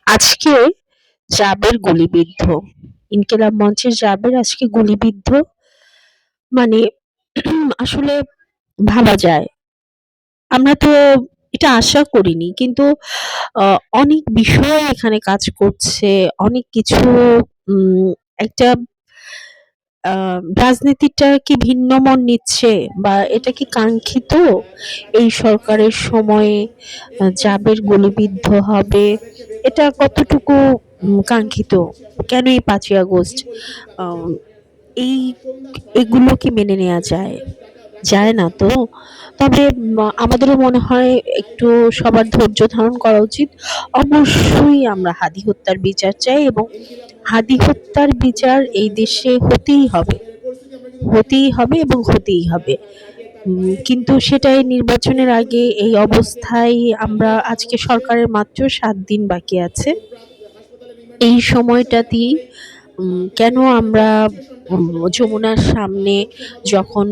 আজকে জাবের গুলিবিদ্ধ। ইনকিলাব মঞ্চের জাবের আজকে গুলিবিদ্ধ। মানে আসলে ভাবা যায়। আমরা তো এটা আশা করিনি। কিন্তু আ অনেক বিষয় এখানে কাজ করছে। অনেক কিছু উম একটা আ রাজনীতিটা কি ভিন্ন মন নিচ্ছে বা এটা কি কাঙ্ক্ষিত? এই সরকারের সময়ে জাবের গুলিবিদ্ধ হবে। এটা কতটুকু কাঙ্ক্ষিত? কেন এই ৫ই আগস্ট? আ এই এগুলো কি মেনে নেয়া যায়? যায় না তো। তবে আমাদেরও মনে হয় একটু সবার ধৈর্য ধারণ করা উচিত। অবশ্যই আমরা হাদি হত্যার বিচার চাই এবং হাদি হত্যার বিচার এই দেশে হতেই হবে। হতেই হবে এবং হতেই হবে। কিন্তু সেটা এই নির্বাচনের আগে এই অবস্থায় আমরা আজকে সরকারের মাত্র ৭ দিন বাকি আছে। এই সময়টাতেই কেন আমরা যমুনার সামনে যখন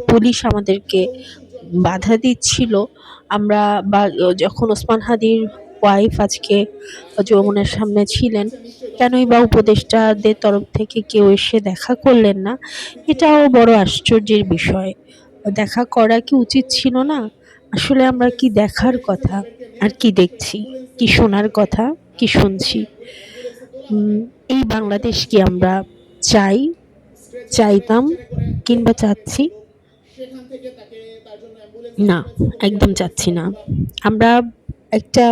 পুলিশ আমাদেরকে বাধা দিচ্ছিল, আমরা বা যখন ওসমান হাদির ওয়াইফ আজকে যমুনার সামনে ছিলেন, কেনই বা উপদেষ্টাদের তরফ থেকে কেউ এসে দেখা করলেন না? এটাও বড় আশ্চর্যের বিষয়। দেখা করা কি উচিত ছিল না? আসলে আমরা কি দেখার কথা আর কি দেখছি? কি শোনার কথা কি শুনছি? উম এই বাংলাদেশ কি আমরা চাই, চাইতাম কিংবা চাচ্ছি? না, একদম চাচ্ছি না। আমরা একটা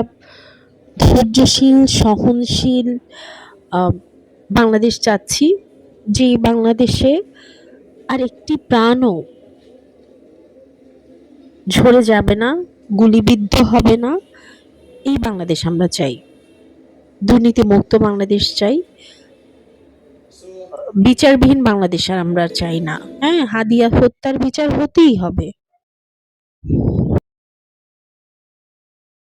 ধৈর্যশীল, সহনশীল আ বাংলাদেশ চাচ্ছি, যেই বাংলাদেশে আরেকটি প্রাণও ঝরে যাবে না, গুলিবিদ্ধ হবে না। এই বাংলাদেশ আমরা চাই। দুর্নীতিমুক্ত বাংলাদেশ চাই। বিচারবিহীন বাংলাদেশ আর আমরা চাই না। হ্যাঁ? হাদিয়া হত্যার বিচার হতেই হবে।